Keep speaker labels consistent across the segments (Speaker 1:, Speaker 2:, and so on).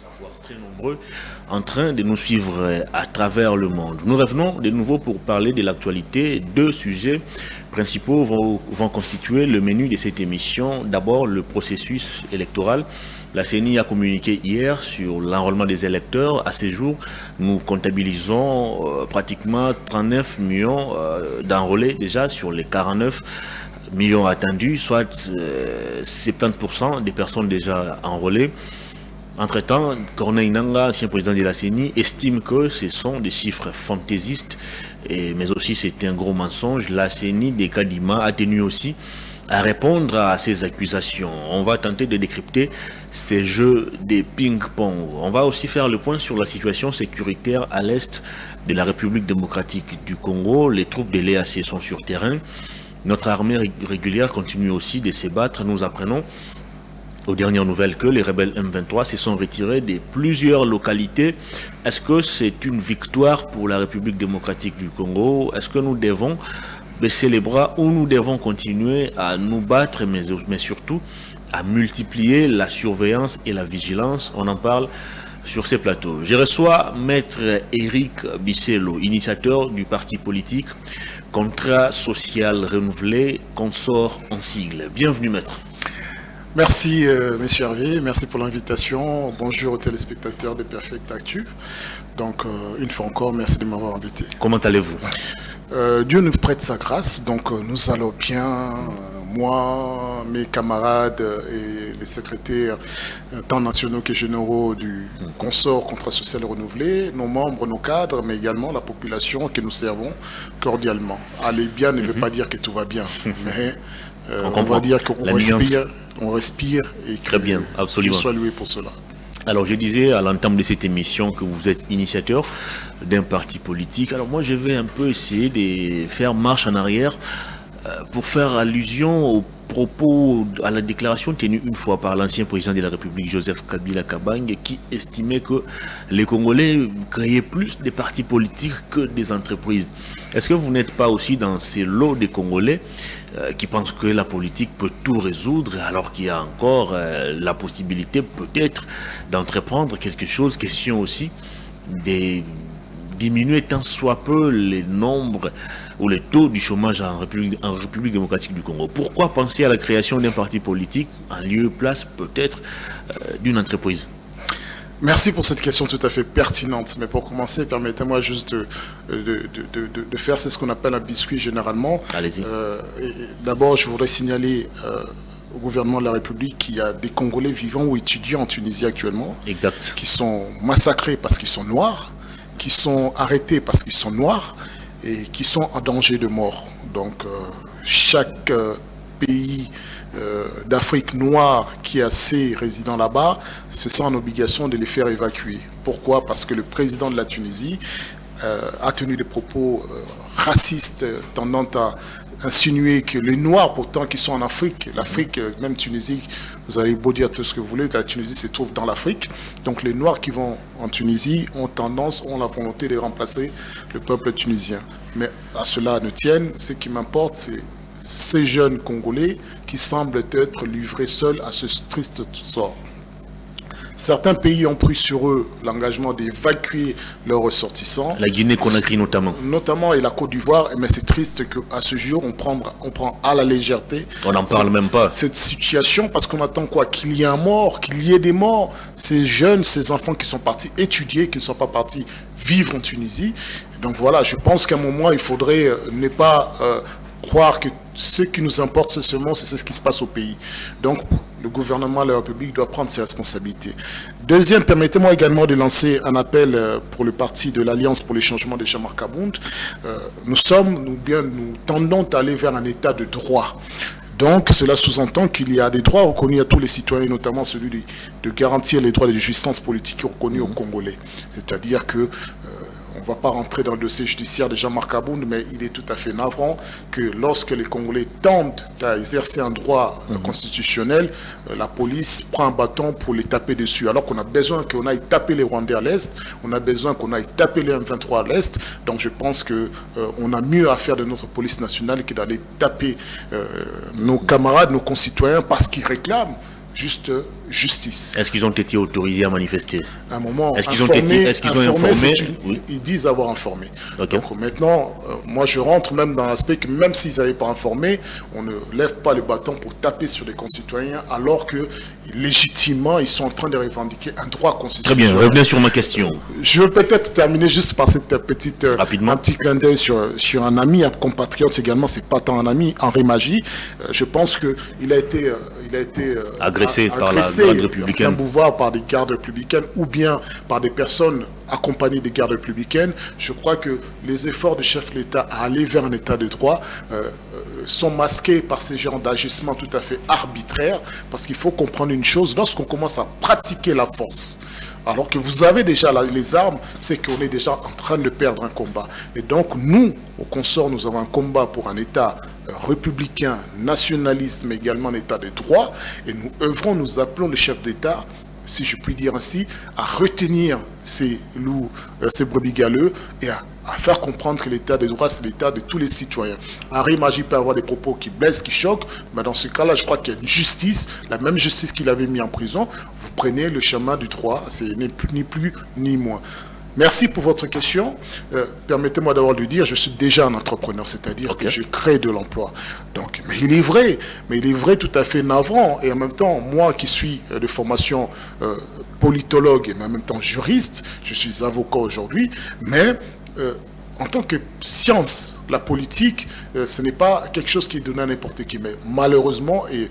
Speaker 1: savoir très nombreux, en train de nous suivre à travers le monde. Nous revenons de nouveau pour parler de l'actualité. Deux sujets principaux vont constituer le menu de cette émission. D'abord, le processus électoral. La CENI a communiqué hier sur l'enrôlement des électeurs. À ce jour, nous comptabilisons pratiquement 39 millions d'enrôlés déjà sur les 49 millions attendus, soit 70% des personnes déjà enrôlées. Entre-temps, Corneille Nangaa, ancien président de la CENI, estime que ce sont des chiffres fantaisistes, mais aussi c'est un gros mensonge. La CENI de Kadima a tenu aussi à répondre à ces accusations. On va tenter de décrypter ces jeux de ping-pong. On va aussi faire le point sur la situation sécuritaire à l'est de la République démocratique du Congo. Les troupes de l'EAC sont sur terrain. Notre armée régulière continue aussi de se battre. Nous apprenons aux dernières nouvelles que les rebelles M23 se sont retirés de plusieurs localités. Est-ce que c'est une victoire pour la République démocratique du Congo? Est-ce que nous devons baisser les bras ou nous devons continuer à nous battre, mais surtout à multiplier la surveillance et la vigilance? On en parle sur ces plateaux. Je reçois Maître Éric Bisselo, initiateur du parti politique Contrat social renouvelé, consort en sigle. Bienvenue, maître.
Speaker 2: Merci, monsieur Hervé, merci pour l'invitation. Bonjour aux téléspectateurs de Perfect Actu. Donc, une fois encore, merci de m'avoir invité.
Speaker 1: Comment allez-vous?
Speaker 2: Dieu nous prête sa grâce, donc nous allons bien. Moi, mes camarades et les secrétaires, tant nationaux que généraux du consort Contrat social renouvelé, nos membres, nos cadres, mais également la population que nous servons cordialement. Aller bien ne veut pas dire que tout va bien, mais on va dire qu'on respire et que
Speaker 1: très bien, absolument.
Speaker 2: Dieu soit loué pour cela.
Speaker 1: Alors je disais à l'entame de cette émission que vous êtes initiateur d'un parti politique. Alors moi je vais un peu essayer de faire marche en arrière pour faire allusion aux propos, à la déclaration tenue une fois par l'ancien président de la République, Joseph Kabila Kabange, qui estimait que les Congolais créaient plus de partis politiques que des entreprises. Est-ce que vous n'êtes pas aussi dans ces lots des Congolais qui pensent que la politique peut tout résoudre, alors qu'il y a encore la possibilité peut-être d'entreprendre quelque chose, question aussi des diminuer tant soit peu les nombres ou les taux du chômage en République démocratique du Congo? Pourquoi penser à la création d'un parti politique en lieu et place peut-être d'une entreprise?
Speaker 2: Merci pour cette question tout à fait pertinente. Mais pour commencer, permettez-moi juste de faire ce qu'on appelle un biscuit généralement.
Speaker 1: Allez-y.
Speaker 2: D'abord, je voudrais signaler au gouvernement de la République qu'il y a des Congolais vivants ou étudiants en Tunisie actuellement.
Speaker 1: Exact.
Speaker 2: Qui sont massacrés parce qu'ils sont noirs, qui sont arrêtés parce qu'ils sont noirs et qui sont en danger de mort. Donc chaque pays d'Afrique noire qui a ses résidents là-bas se sent en obligation de les faire évacuer. Pourquoi? Parce que le président de la Tunisie a tenu des propos racistes tendant à insinuer que les Noirs, pourtant, qui sont en Afrique, l'Afrique, même Tunisie, vous avez beau dire tout ce que vous voulez, la Tunisie se trouve dans l'Afrique. Donc les Noirs qui vont en Tunisie ont la volonté de remplacer le peuple tunisien. Mais à cela ne tienne, ce qui m'importe, c'est ces jeunes Congolais qui semblent être livrés seuls à ce triste sort. Certains pays ont pris sur eux l'engagement d'évacuer leurs ressortissants.
Speaker 1: La Guinée-Conakry notamment.
Speaker 2: Notamment et la Côte d'Ivoire. Mais c'est triste qu'à ce jour, on prend à la légèreté.
Speaker 1: On n'en parle même pas.
Speaker 2: Cette situation, parce qu'on attend quoi? Qu'il y ait un mort, qu'il y ait des morts. Ces jeunes, ces enfants qui sont partis étudier, qui ne sont pas partis vivre en Tunisie. Donc voilà, je pense qu'à un moment, il faudrait ne pas croire que ce qui nous importe seulement, c'est ce qui se passe au pays. Donc, le gouvernement de la République doit prendre ses responsabilités. Deuxième, permettez-moi également de lancer un appel pour le parti de l'Alliance pour les changements de Jean-Marc Kabound. Nous tendons à aller vers un état de droit. Donc, cela sous-entend qu'il y a des droits reconnus à tous les citoyens, notamment celui de garantir les droits de jouissance politique reconnus aux Congolais. C'est-à-dire que on ne va pas rentrer dans le dossier judiciaire de Jean-Marc Kabound, mais il est tout à fait navrant que lorsque les Congolais tentent à exercer un droit constitutionnel, la police prend un bâton pour les taper dessus. Alors qu'on a besoin qu'on aille taper les Rwandais à l'Est, on a besoin qu'on aille taper les M23 à l'Est. Donc je pense qu'on a mieux à faire de notre police nationale que d'aller taper nos camarades, nos concitoyens, parce qu'ils réclament juste justice.
Speaker 1: Est-ce qu'ils ont été autorisés à manifester?
Speaker 2: À un moment,
Speaker 1: est-ce qu'ils ont informé?
Speaker 2: Ils disent avoir informé.
Speaker 1: Okay.
Speaker 2: Donc maintenant, moi je rentre même dans l'aspect que même s'ils n'avaient pas informé, on ne lève pas le bâton pour taper sur les concitoyens alors que légitimement ils sont en train de revendiquer un droit constitutionnel.
Speaker 1: Très bien, revenez sur ma question.
Speaker 2: Je veux peut-être terminer juste par cette petite
Speaker 1: rapidement.
Speaker 2: Un petit clin d'œil sur un ami, un compatriote également, c'est pas tant un ami, Henri Magie. Je pense qu'il a été
Speaker 1: agressé par la garde républicaine.
Speaker 2: Par des gardes républicaines ou bien par des personnes accompagnées des gardes républicaines. Je crois que les efforts du chef de l'État à aller vers un État de droit sont masqués par ces genres d'agissements tout à fait arbitraires, parce qu'il faut comprendre une chose, lorsqu'on commence à pratiquer la force, alors que vous avez déjà les armes, c'est qu'on est déjà en train de perdre un combat. Et donc nous, au consort, nous avons un combat pour un État républicain, nationaliste, mais également un État de droit, et nous œuvrons, nous appelons le chef d'État, si je puis dire ainsi, à retenir ces loups, ces brebis galeux, et à faire comprendre que l'État de droit, c'est l'État de tous les citoyens. Henri Magie peut avoir des propos qui blessent, qui choquent, mais dans ce cas-là, je crois qu'il y a une justice, la même justice qu'il avait mis en prison. Vous prenez le chemin du droit, c'est ni plus ni moins. Merci pour votre question. Permettez-moi d'abord de dire, je suis déjà un entrepreneur, c'est-à-dire que je crée de l'emploi. Donc, mais il est vrai tout à fait navrant. Et en même temps, moi qui suis de formation politologue et en même temps juriste, je suis avocat aujourd'hui, mais en tant que science, la politique, ce n'est pas quelque chose qui est donné à n'importe qui. Mais malheureusement et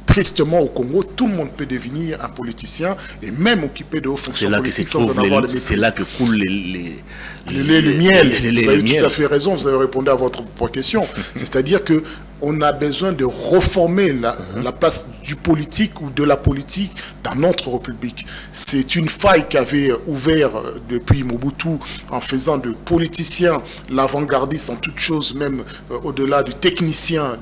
Speaker 2: tristement au Congo, tout le monde peut devenir un politicien et même occuper de hauts fonctions politiques sans en avoir les maîtrises.
Speaker 1: C'est là que coule le
Speaker 2: miel. Vous avez tout à fait raison, vous avez répondu à votre question. C'est-à-dire que on a besoin de reformer la place du politique ou de la politique dans notre République. C'est une faille qu'avait ouvert depuis Mobutu en faisant de politiciens l'avant-gardiste en toute chose, même au-delà du technicien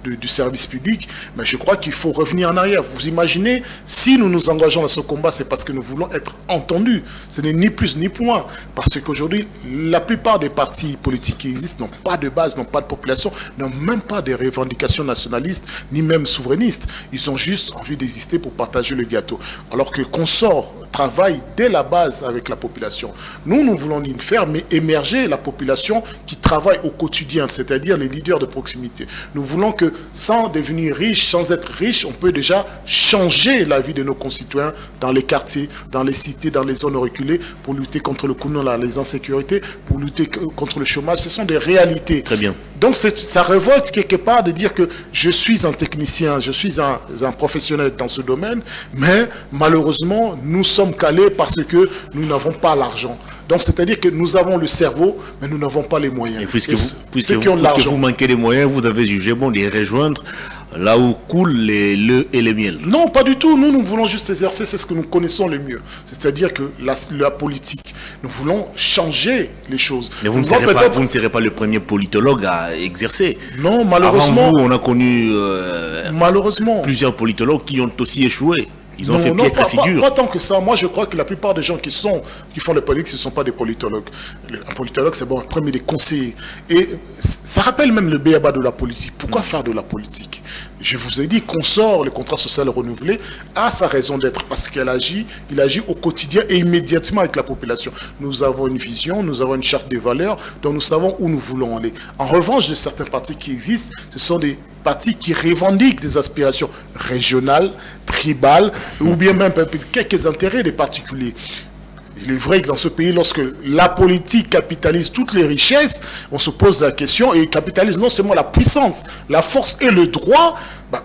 Speaker 2: du service public. Mais je crois qu'il faut revenir en arrière. Vous imaginez, si nous nous engageons dans ce combat, c'est parce que nous voulons être entendus. Ce n'est ni plus ni moins. Parce qu'aujourd'hui, la plupart des partis politiques qui existent n'ont pas de base, n'ont pas de population, n'ont même pas des revendications nationalistes, ni même souverainistes. Ils ont juste envie d'exister pour partager le gâteau. Alors que Consort travaille dès la base avec la population. Nous voulons y faire, mais émerger la population qui travaille au quotidien, c'est-à-dire les leaders de proximité. Nous voulons que, sans devenir riche, sans être riche, on peut déjà changer la vie de nos concitoyens dans les quartiers, dans les cités, dans les zones reculées, pour lutter contre le coup, les insécurités, pour lutter contre le chômage. Ce sont des réalités.
Speaker 1: Très bien.
Speaker 2: Donc ça révolte quelque part de dire que je suis un technicien, je suis un professionnel dans ce domaine, mais malheureusement, nous sommes calés parce que nous n'avons pas l'argent. Donc c'est-à-dire que nous avons le cerveau, mais nous n'avons pas les moyens.
Speaker 1: Et puisque vous manquez des moyens, vous avez jugé bon de les rejoindre là où coulent le et les miel.
Speaker 2: Non, pas du tout. Nous voulons juste exercer, c'est ce que nous connaissons le mieux. C'est-à-dire que la politique, nous voulons changer les choses.
Speaker 1: Mais vous ne serez pas le premier politologue à exercer.
Speaker 2: Non, malheureusement.
Speaker 1: Avant vous, on a connu
Speaker 2: malheureusement
Speaker 1: plusieurs politologues qui ont aussi échoué. Ils ont fait piètre figure.
Speaker 2: Pas tant que ça. Moi, je crois que la plupart des gens qui font la politique, ce ne sont pas des politologues. Un politologue, c'est bon, premier des conseillers. Et ça rappelle même le b.a.-ba de la politique. Pourquoi faire de la politique? Je vous ai dit qu'on sort le contrat social renouvelé a sa raison d'être parce qu'il agit au quotidien et immédiatement avec la population. Nous avons une vision, nous avons une charte des valeurs, dont nous savons où nous voulons aller. En revanche, de certains partis qui existent, ce sont des partis qui revendiquent des aspirations régionales, tribales, ou bien même quelques intérêts des particuliers. Il est vrai que dans ce pays, lorsque la politique capitalise toutes les richesses, on se pose la question, et capitalise non seulement la puissance, la force et le droit,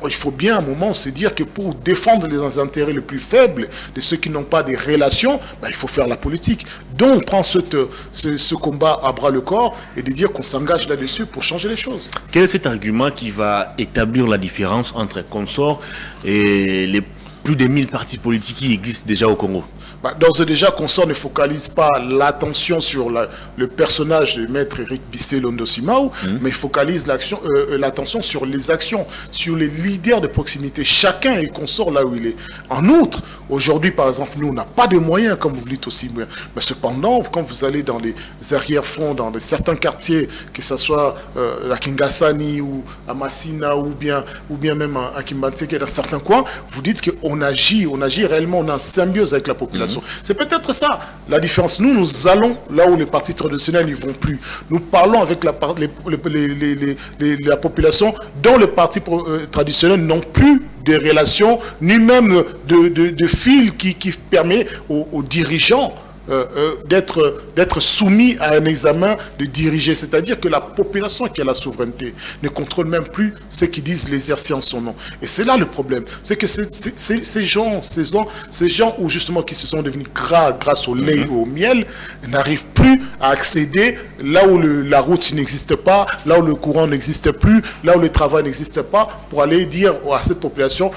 Speaker 2: il faut bien à un moment se dire que pour défendre les intérêts les plus faibles de ceux qui n'ont pas des relations, il faut faire la politique. Donc on prend ce combat à bras le corps et de dire qu'on s'engage là-dessus pour changer les choses.
Speaker 1: Quel est cet argument qui va établir la différence entre Consort et les plus de 1000 partis politiques qui existent déjà au Congo?
Speaker 2: D'ores et déjà, Consort ne focalise pas l'attention sur le personnage de Maître Éric Bissé-Londo Simao, mais focalise l'attention sur les actions, sur les leaders de proximité. Chacun est Consort là où il est. En outre, aujourd'hui, par exemple, nous, on n'a pas de moyens, comme vous le dites aussi. Mais cependant, quand vous allez dans les arrière-fonds, dans certains quartiers, que ce soit à Kingasani ou à Massina ou bien même à Kimbantseke, dans certains coins, vous dites qu'on on agit réellement, on est en symbiose avec la population. C'est peut-être ça la différence. Nous allons là où les partis traditionnels ne vont plus. Nous parlons avec la population dont les partis traditionnels n'ont plus de relations, ni même de fil qui permet aux dirigeants d'être soumis à un examen de diriger. C'est-à-dire que la population qui a la souveraineté ne contrôle même plus ce qu'ils disent l'exercer en son nom. Et c'est là le problème. C'est que ces gens où justement qui se sont devenus gras grâce au lait et au miel n'arrivent plus à accéder là où la route n'existe pas, là où le courant n'existe plus, là où le travail n'existe pas, pour aller dire à cette population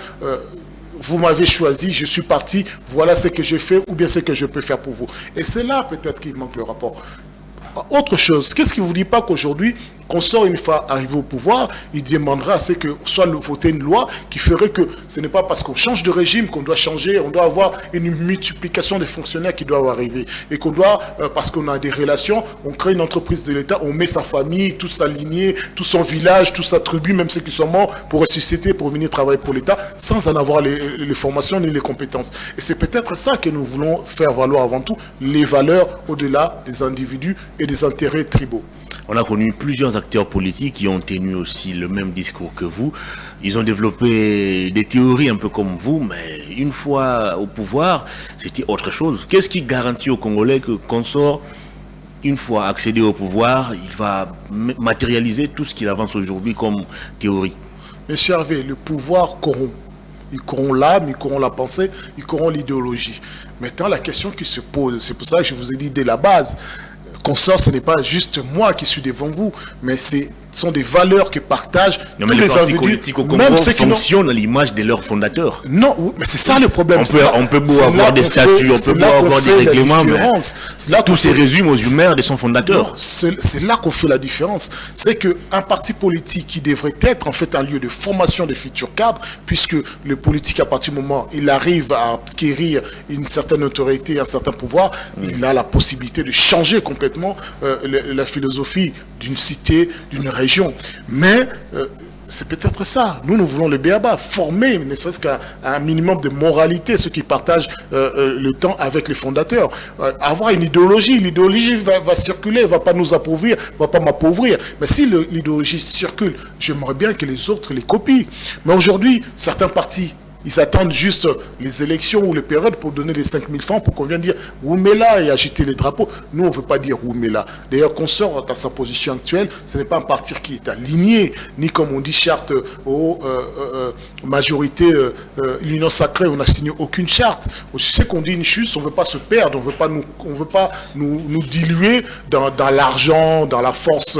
Speaker 2: vous m'avez choisi, je suis parti, voilà ce que j'ai fait ou bien ce que je peux faire pour vous. Et c'est là peut-être qu'il manque le rapport. Autre chose, qu'est-ce qui ne vous dit pas qu'aujourd'hui, qu'on sort une fois arrivé au pouvoir, il demandera à ce que soit voter une loi qui ferait que ce n'est pas parce qu'on change de régime qu'on doit changer, on doit avoir une multiplication des fonctionnaires qui doivent arriver. Et qu'on doit, parce qu'on a des relations, on crée une entreprise de l'État, on met sa famille, toute sa lignée, tout son village, toute sa tribu, même ceux qui sont morts, pour ressusciter, pour venir travailler pour l'État, sans en avoir les formations ni les compétences. Et c'est peut-être ça que nous voulons faire valoir avant tout, les valeurs au-delà des individus et des intérêts tribaux.
Speaker 1: On a connu plusieurs acteurs politiques qui ont tenu aussi le même discours que vous. Ils ont développé des théories un peu comme vous, mais une fois au pouvoir, c'était autre chose. Qu'est-ce qui garantit aux Congolais que Consort, une fois accédé au pouvoir, il va matérialiser tout ce qu'il avance aujourd'hui comme théorie?
Speaker 2: Monsieur Hervé, le pouvoir corrompt. Il corrompt l'âme, il corrompt la pensée, il corrompt l'idéologie. Maintenant, la question qui se pose, c'est pour ça que je vous ai dit dès la base, Consort, ce n'est pas juste moi qui suis devant vous, mais ce sont des valeurs que partagent tous les
Speaker 1: partis politiques au Congo, même ceux qui fonctionnent à l'image de leurs fondateurs.
Speaker 2: Non, mais c'est ça le problème.
Speaker 1: On peut beau avoir des statuts, on peut beau avoir des règlements, mais tout se résume aux humeurs de son fondateur.
Speaker 2: C'est là qu'on fait la différence. C'est qu'un parti politique qui devrait être en fait un lieu de formation des futurs cadres, puisque le politique, à partir du moment où il arrive à acquérir une certaine autorité, un certain pouvoir, il a la possibilité de changer complètement la philosophie d'une cité, d'une région. Mais c'est peut-être ça. Nous voulons le B.A.B.A. former, ne serait-ce qu'à un minimum de moralité, ceux qui partagent le temps avec les fondateurs. Avoir une idéologie. L'idéologie va circuler, ne va pas nous appauvrir, ne va pas m'appauvrir. Mais si l'idéologie circule, j'aimerais bien que les autres les copient. Mais aujourd'hui, certains partis, ils attendent juste les élections ou les périodes pour donner les 5 000 francs pour qu'on vienne dire Ouméla et agiter les drapeaux. Nous, on ne veut pas dire Ouméla. D'ailleurs, Consort, dans sa position actuelle, ce n'est pas un parti qui est aligné, ni comme on dit, charte aux majorités, l'union sacrée, on n'a signé aucune charte. Je sais qu'on dit une chose, on ne veut pas se perdre, on ne veut pas nous diluer dans l'argent, dans la force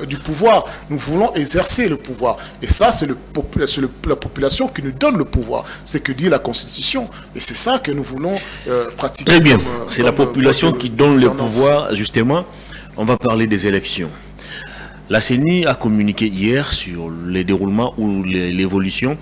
Speaker 2: du pouvoir. Nous voulons exercer le pouvoir. Et ça, c'est la population qui nous donne le pouvoir. C'est que dit la Constitution. Et c'est ça que nous voulons pratiquer.
Speaker 1: Très bien. C'est la population qui donne le pouvoir, justement. On va parler des élections. La CENI a communiqué hier sur les déroulements ou l'évolution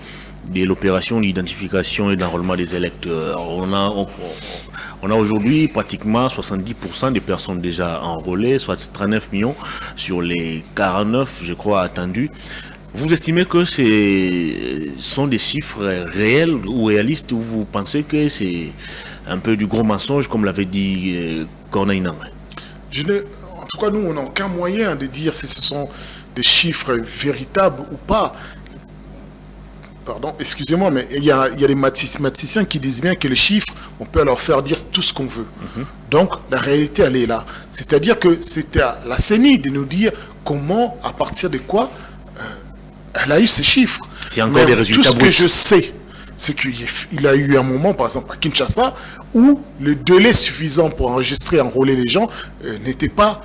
Speaker 1: de l'opération d'identification et d'enrôlement des électeurs. On a aujourd'hui pratiquement 70% des personnes déjà enrôlées, soit 39 millions sur les 49, je crois, attendus. Vous estimez que ce sont des chiffres réels ou réalistes, ou vous pensez que c'est un peu du gros mensonge, comme l'avait dit Corneille Nangai?
Speaker 2: En tout cas, nous, on n'a aucun moyen de dire si ce sont des chiffres véritables ou pas. Pardon, excusez-moi, mais il y a des mathématiciens qui disent bien que les chiffres, on peut leur faire dire tout ce qu'on veut. Donc, la réalité, elle est là. C'est-à-dire que c'était à la CENI de nous dire comment, à partir de quoi, elle a eu ces chiffres.
Speaker 1: C'est encore des résultats.
Speaker 2: Tout ce que je sais, c'est qu'il a eu un moment, par exemple à Kinshasa, où le délai suffisant pour enregistrer, enrôler les gens n'était pas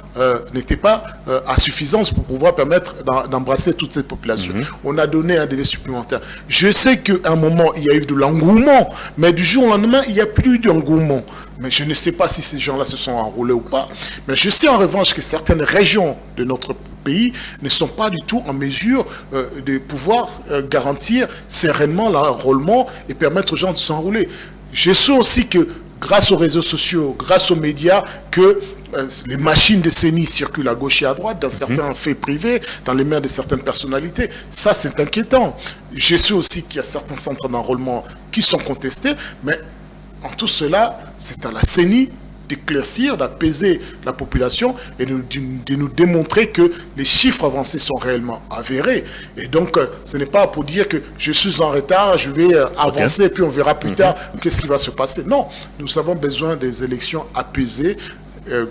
Speaker 2: à suffisance pour pouvoir permettre d'embrasser toute cette population. On a donné un délai supplémentaire. Je sais qu'à un moment, il y a eu de l'engouement, mais du jour au lendemain, il n'y a plus d'engouement. Mais je ne sais pas si ces gens-là se sont enrôlés ou pas. Mais je sais en revanche que certaines régions de notre pays ne sont pas du tout en mesure de pouvoir garantir sereinement l'enrôlement et permettre aux gens de s'enrôler. Je sais aussi que grâce aux réseaux sociaux, grâce aux médias, que les machines de CENI circulent à gauche et à droite, dans certains faits privés, dans les mains de certaines personnalités. Ça, c'est inquiétant. Je sais aussi qu'il y a certains centres d'enrôlement qui sont contestés, mais en tout cela, c'est à la CENI d'éclaircir, d'apaiser la population et de nous démontrer que les chiffres avancés sont réellement avérés. Et donc, ce n'est pas pour dire que je suis en retard, je vais avancer, puis on verra plus tard qu'est-ce qui va se passer. Non, nous avons besoin des élections apaisées,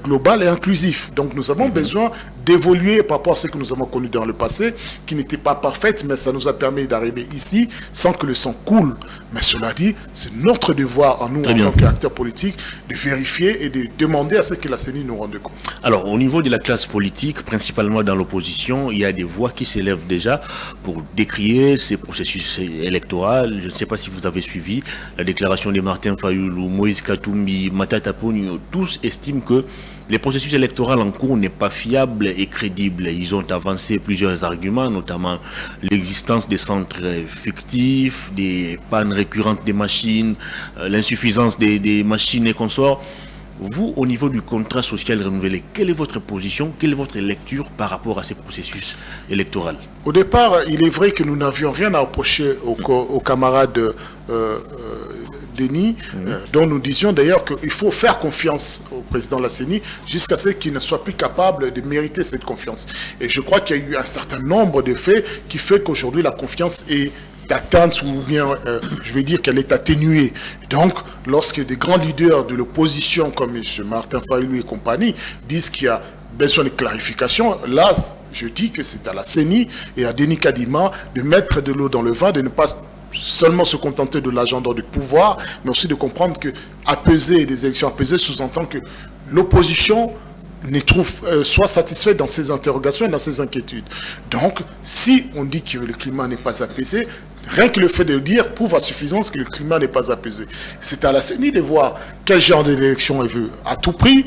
Speaker 2: global et inclusif. Donc nous avons besoin d'évoluer par rapport à ce que nous avons connu dans le passé, qui n'était pas parfaite, mais ça nous a permis d'arriver ici sans que le sang coule. Mais cela dit, c'est notre devoir à nous, en tant qu'acteurs politiques, de vérifier et de demander à ce que la CENI nous rende compte.
Speaker 1: Alors, au niveau de la classe politique, principalement dans l'opposition, il y a des voix qui s'élèvent déjà pour décrier ces processus électoraux. Je ne sais pas si vous avez suivi la déclaration de Martin Fayoulou, Moïse Katumbi, Matata Ponyo. Tous estiment que les processus électoraux en cours n'est pas fiable et crédible. Ils ont avancé plusieurs arguments, notamment l'existence des centres fictifs, des pannes récurrentes des machines, l'insuffisance des machines et consorts. Vous, au niveau du contrat social renouvelé, quelle est votre position, quelle est votre lecture par rapport à ces processus électoraux?
Speaker 2: Au départ, il est vrai que nous n'avions rien à reprocher aux camarades Denis, dont nous disions d'ailleurs qu'il faut faire confiance au président de la CENI jusqu'à ce qu'il ne soit plus capable de mériter cette confiance. Et je crois qu'il y a eu un certain nombre de faits qui fait qu'aujourd'hui la confiance est atteinte, ou bien je vais dire qu'elle est atténuée. Donc, lorsque des grands leaders de l'opposition comme M. Martin Fayoulou et compagnie disent qu'il y a besoin de clarification, là, je dis que c'est à la CENI et à Denis Kadima de mettre de l'eau dans le vin, de ne pas seulement se contenter de l'agenda du pouvoir, mais aussi de comprendre que apaiser des élections apaisées sous-entend que l'opposition soit satisfaite dans ses interrogations et dans ses inquiétudes. Donc, si on dit que le climat n'est pas apaisé, rien que le fait de le dire prouve à suffisance que le climat n'est pas apaisé. C'est à la CENI de voir quel genre d'élection elle veut, à tout prix,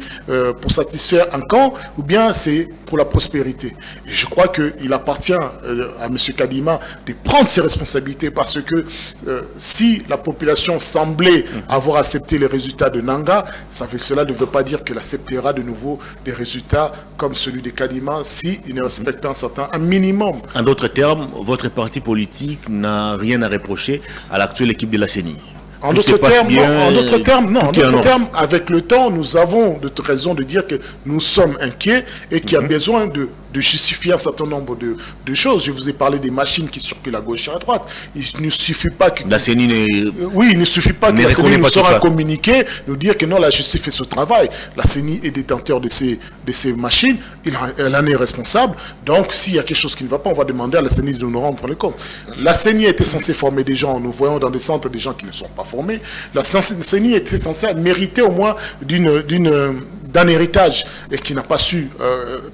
Speaker 2: pour satisfaire un camp, ou bien c'est pour la prospérité. Et je crois qu'il appartient à M. Kadima de prendre ses responsabilités, parce que si la population semblait avoir accepté les résultats de Nanga, cela ne veut pas dire qu'elle acceptera de nouveau des résultats comme celui de Kadima s'il ne respecte pas un minimum.
Speaker 1: En d'autres termes, votre parti politique n'a rien à reprocher à l'actuelle équipe de la CENI.
Speaker 2: En d'autres termes, avec le temps, nous avons de toute raison de dire que nous sommes inquiets et qu'il y a besoin de justifier un certain nombre de choses. Je vous ai parlé des machines qui circulent à gauche et à droite. Il ne suffit pas que...
Speaker 1: La CENI
Speaker 2: il ne suffit pas que la CENI nous sorte un communiqué, nous dire que non, la justice fait ce travail. La CENI est détenteur de ces machines, elle en est responsable. Donc, s'il y a quelque chose qui ne va pas, on va demander à la CENI de nous rendre compte. La CENI était censée former des gens. Nous voyons dans des centres des gens qui ne sont pas formés. La CENI était censée mériter au moins d'un héritage et qui n'a pas su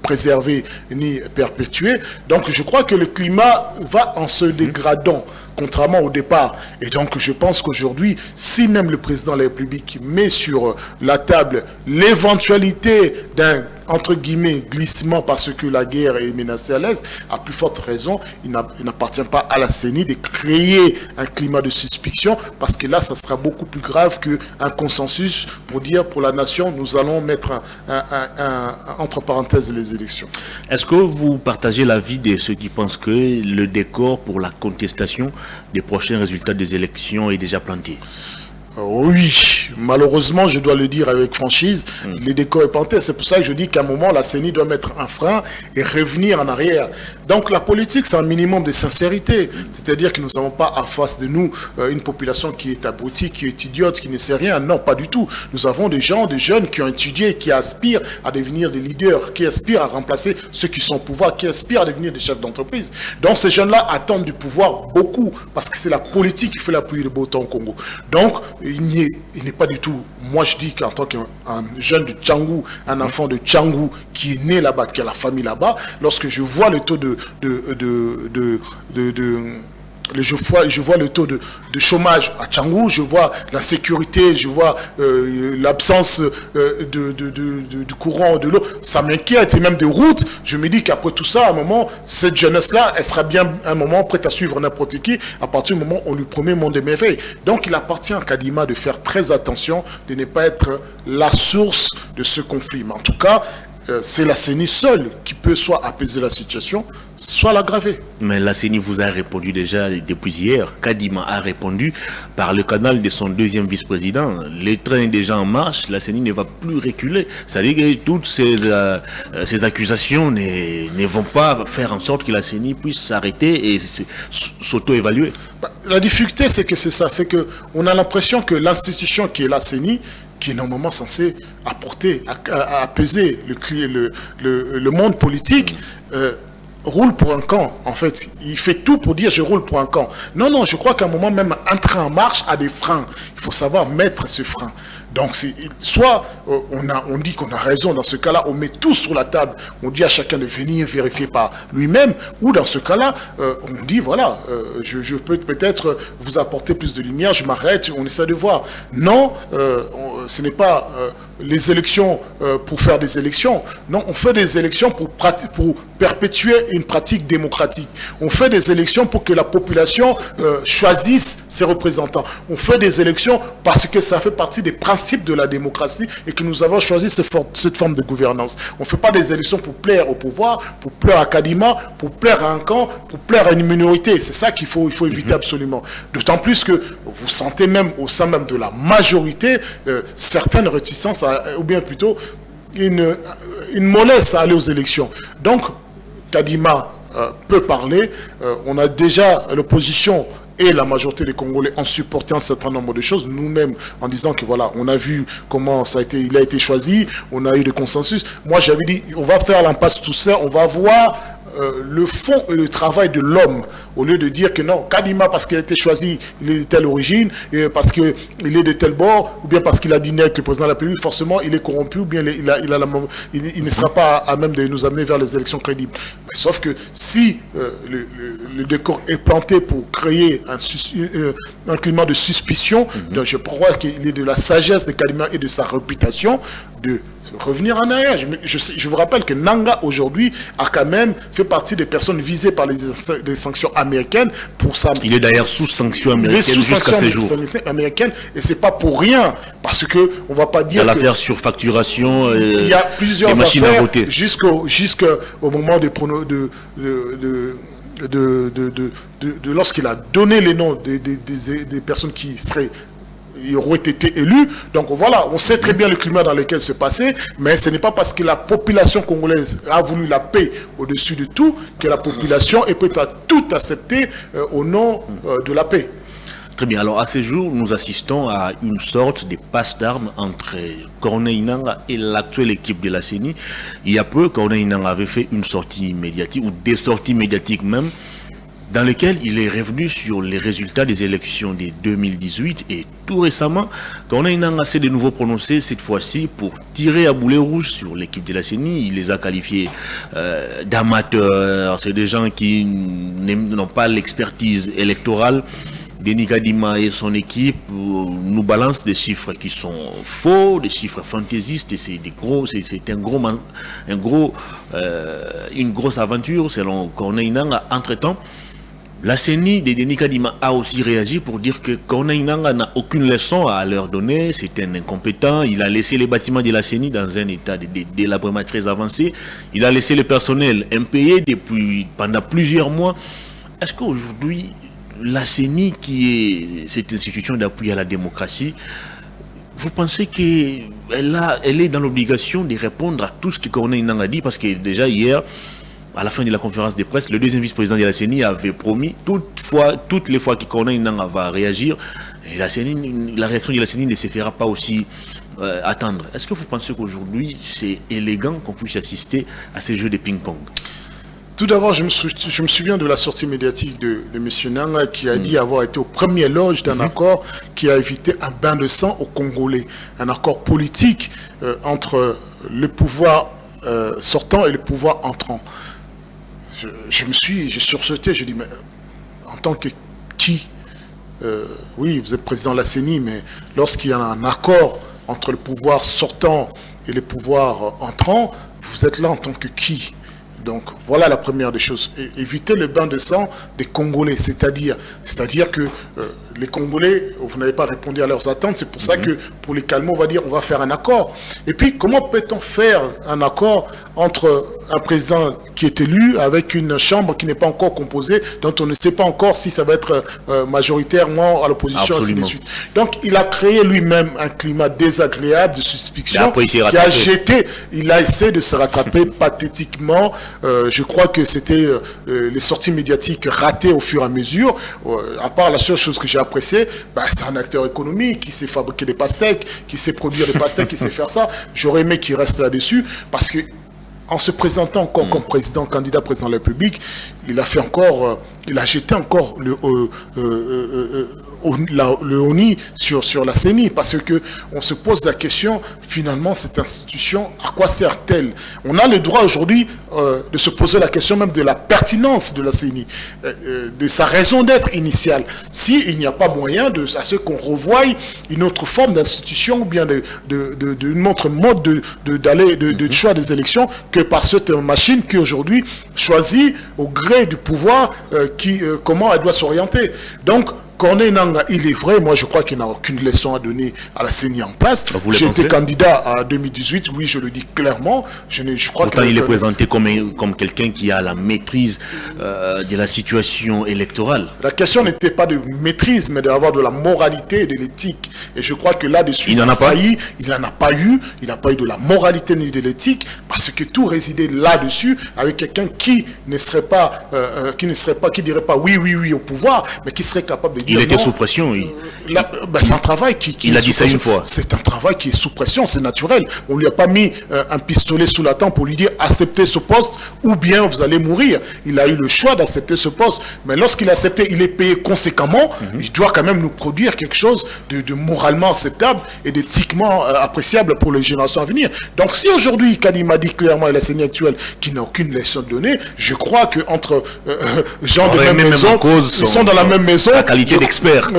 Speaker 2: préserver ni perpétuer. Donc je crois que le climat va en se dégradant, contrairement au départ. Et donc je pense qu'aujourd'hui, si même le président de la République met sur la table l'éventualité d'un, entre guillemets, glissement parce que la guerre est menacée à l'Est, à plus forte raison, il n'appartient pas à la CENI de créer un climat de suspicion, parce que là, ça sera beaucoup plus grave qu'un consensus pour dire pour la nation, nous allons mettre entre parenthèses les élections.
Speaker 1: Est-ce que vous partagez l'avis de ceux qui pensent que le décor pour la contestation des prochains résultats des élections est déjà planté?
Speaker 2: Oui, malheureusement, je dois le dire avec franchise, les décors est planté. C'est pour ça que je dis qu'à un moment, la CENI doit mettre un frein et revenir en arrière. Donc la politique, c'est un minimum de sincérité. C'est-à-dire que nous n'avons pas en face de nous une population qui est abrutie, qui est idiote, qui ne sait rien. Non, pas du tout. Nous avons des gens, des jeunes qui ont étudié, qui aspirent à devenir des leaders, qui aspirent à remplacer ceux qui sont au pouvoir, qui aspirent à devenir des chefs d'entreprise. Donc ces jeunes-là attendent du pouvoir beaucoup, parce que c'est la politique qui fait la pluie de beau temps au Congo. Donc, il n'est pas du tout, moi je dis qu'en tant qu'un jeune de Tchangou, un enfant de Tchangou qui est né là-bas, qui a la famille là-bas, lorsque je vois le taux je vois le taux de chômage à Tchangou, je vois la sécurité, je vois l'absence du courant, de l'eau, ça m'inquiète, et même des routes. Je me dis qu'après tout ça, à un moment, cette jeunesse-là, elle sera bien à un moment prête à suivre n'importe qui, à partir du moment où on lui promet monde de merveilles. Donc il appartient à Kadima de faire très attention, de ne pas être la source de ce conflit. Mais en tout cas, c'est la CENI seule qui peut soit apaiser la situation, soit l'aggraver.
Speaker 1: Mais la CENI vous a répondu déjà depuis hier. Kadima a répondu par le canal de son deuxième vice-président. Le train est déjà en marche, la CENI ne va plus reculer. C'est-à-dire que toutes ces accusations ne vont pas faire en sorte que la CENI puisse s'arrêter et s'auto-évaluer.
Speaker 2: La difficulté, c'est que c'est ça, c'est qu'on a l'impression que l'institution qui est la CENI, qui est normalement censée apporter, apaiser le monde politique, roule pour un camp. En fait, il fait tout pour dire je roule pour un camp. Non, non, je crois qu'à un moment même, un train en marche a des freins. Il faut savoir mettre ce frein. Donc, soit on dit qu'on a raison, dans ce cas-là, on met tout sur la table, on dit à chacun de venir vérifier par lui-même, ou dans ce cas-là, on dit, voilà, je peux peut-être vous apporter plus de lumière, je m'arrête, on essaie de voir. Non, ce n'est pas les élections pour faire des élections. Non, on fait des élections pour perpétuer une pratique démocratique. On fait des élections pour que la population choisisse ses représentants. On fait des élections parce que ça fait partie des principes de la démocratie et que nous avons choisi cette forme de gouvernance. On ne fait pas des élections pour plaire au pouvoir, pour plaire à Kadima, pour plaire à un camp, pour plaire à une minorité. C'est ça qu'il faut éviter absolument. D'autant plus que vous sentez même au sein même de la majorité certaines réticences, ou bien plutôt une mollesse à aller aux élections. Donc, Kadima peut parler. On a déjà l'opposition et la majorité des Congolais ont supporté un certain nombre de choses, nous-mêmes, en disant que voilà, on a vu comment il a été choisi, on a eu des consensus. Moi, j'avais dit, on va faire l'impasse tout ça, on va voir le fond et le travail de l'homme, au lieu de dire que non, Kadima, parce qu'il a été choisi, il est de telle origine, et parce qu'il est de tel bord, ou bien parce qu'il a dîné avec le président de la République, forcément, il est corrompu, ou bien il ne sera pas à même de nous amener vers les élections crédibles. Mais sauf que si le décor est planté pour créer un climat de suspicion, donc je crois qu'il est de la sagesse de Kadima et de sa réputation de revenir en arrière. Je vous rappelle que Nanga aujourd'hui a quand même fait partie des personnes visées par les sanctions américaines pour ça.
Speaker 1: Il est d'ailleurs sous sanctions américaines jusqu'à ces jours.
Speaker 2: Américaines, et c'est pas pour rien, parce que on va pas dire.
Speaker 1: L'affaire surfacturation.
Speaker 2: Il y a plusieurs
Speaker 1: machines
Speaker 2: affaires
Speaker 1: à voter.
Speaker 2: Jusqu'au moment de lorsqu'il a donné les noms des personnes qui auraient été élus. Donc voilà, on sait très bien le climat dans lequel se passait, mais ce n'est pas parce que la population congolaise a voulu la paix au-dessus de tout que la population est prête à tout accepter au nom de la paix.
Speaker 1: Très bien. Alors, à ce jour, nous assistons à une sorte de passe d'armes entre Corneille Nangaa et l'actuelle équipe de la CENI. Il y a peu, Corneille Nangaa avait fait une sortie médiatique, ou des sorties médiatiques même, dans lesquelles il est revenu sur les résultats des élections de 2018. Et tout récemment, Corneille Nangaa s'est de nouveau prononcé, cette fois-ci, pour tirer à boulet rouge sur l'équipe de la CENI. Il les a qualifiés d'amateurs. C'est des gens qui n'ont pas l'expertise électorale. Denis Kadima et son équipe nous balancent des chiffres qui sont faux, des chiffres fantaisistes, et c'est une grosse aventure selon Corneille Nangaa. Entre-temps, la CENI de Denis Kadima a aussi réagi pour dire que Corneille Nangaa n'a aucune leçon à leur donner, c'est un incompétent, il a laissé les bâtiments de la CENI dans un état de délabrement très avancé, il a laissé le personnel impayé pendant plusieurs mois. Est-ce qu'aujourd'hui, la CENI, qui est cette institution d'appui à la démocratie, vous pensez qu'elle est dans l'obligation de répondre à tout ce que Corneille Nangaa dit? Parce que déjà hier, à la fin de la conférence de presse, le deuxième vice-président de la CENI avait promis, toutes les fois que Corneille Nangaa va réagir, la réaction de la CENI ne se fera pas aussi attendre. Est-ce que vous pensez qu'aujourd'hui, c'est élégant qu'on puisse assister à ces jeux de ping-pong?
Speaker 2: Tout d'abord, je me souviens de la sortie médiatique de M. Nangaa qui a dit avoir été au premier loge d'un accord qui a évité un bain de sang aux Congolais. Un accord politique entre le pouvoir sortant et le pouvoir entrant. J'ai sursauté, j'ai dit, mais en tant que qui oui, vous êtes président de la CENI, mais lorsqu'il y a un accord entre le pouvoir sortant et le pouvoir entrant, vous êtes là en tant que qui? Donc voilà la première des choses. Éviter le bain de sang des Congolais, c'est-à-dire que les Congolais, vous n'avez pas répondu à leurs attentes, c'est pour ça que pour les calmer, on va dire on va faire un accord. Et puis comment peut-on faire un accord entre un président qui est élu avec une chambre qui n'est pas encore composée, dont on ne sait pas encore si ça va être majoritairement à l'opposition, ainsi de suite. Donc il a créé lui-même un climat désagréable de suspicion qui a jeté, il a essayé de se rattraper pathétiquement. Je crois que c'était les sorties médiatiques ratées au fur et à mesure. À part la seule chose que j'ai appréciée, c'est un acteur économique qui sait fabriquer des pastèques, qui sait produire des pastèques, qui sait faire ça. J'aurais aimé qu'il reste là-dessus parce que en se présentant encore comme président, candidat président de la République, il a fait encore, il a jeté encore le ONI sur la CENI, parce que on se pose la question, finalement, cette institution, à quoi sert-elle? On a le droit aujourd'hui de se poser la question même de la pertinence de la CENI, de sa raison d'être initiale. S'il n'y a pas moyen à ce qu'on revoie une autre forme d'institution, ou bien d'une autre mode de choix des élections, que par cette machine qui aujourd'hui choisit au gré du pouvoir comment elle doit s'orienter. Donc, Corneille Nangaa, il est vrai, moi je crois qu'il n'a aucune leçon à donner à la CENI en place. J'ai été candidat à 2018, oui, je le dis clairement. Je crois
Speaker 1: pourtant, il est présenté comme quelqu'un qui a la maîtrise de la situation électorale.
Speaker 2: La question n'était pas de maîtrise, mais d'avoir de la moralité et de l'éthique. Et je crois que là-dessus, il n'en a failli, il n'en a pas eu, il n'a pas eu de la moralité ni de l'éthique, parce que tout résidait là-dessus, avec quelqu'un qui ne dirait pas oui au pouvoir, mais qui serait capable de
Speaker 1: il était sous pression.
Speaker 2: C'est un travail
Speaker 1: il a dit ça une fois.
Speaker 2: C'est un travail qui est sous pression, c'est naturel. On ne lui a pas mis un pistolet sous la tempe pour lui dire acceptez ce poste ou bien vous allez mourir. Il a eu le choix d'accepter ce poste. Mais lorsqu'il a accepté, il est payé conséquemment. Il doit quand même nous produire quelque chose de moralement acceptable et d'éthiquement appréciable pour les générations à venir. Donc si aujourd'hui, Kadima dit clairement et la CENI actuelle qui n'a aucune leçon donnée, je crois qu'entre gens de même maison, ils sont dans la même maison.
Speaker 1: La qualité d'expert.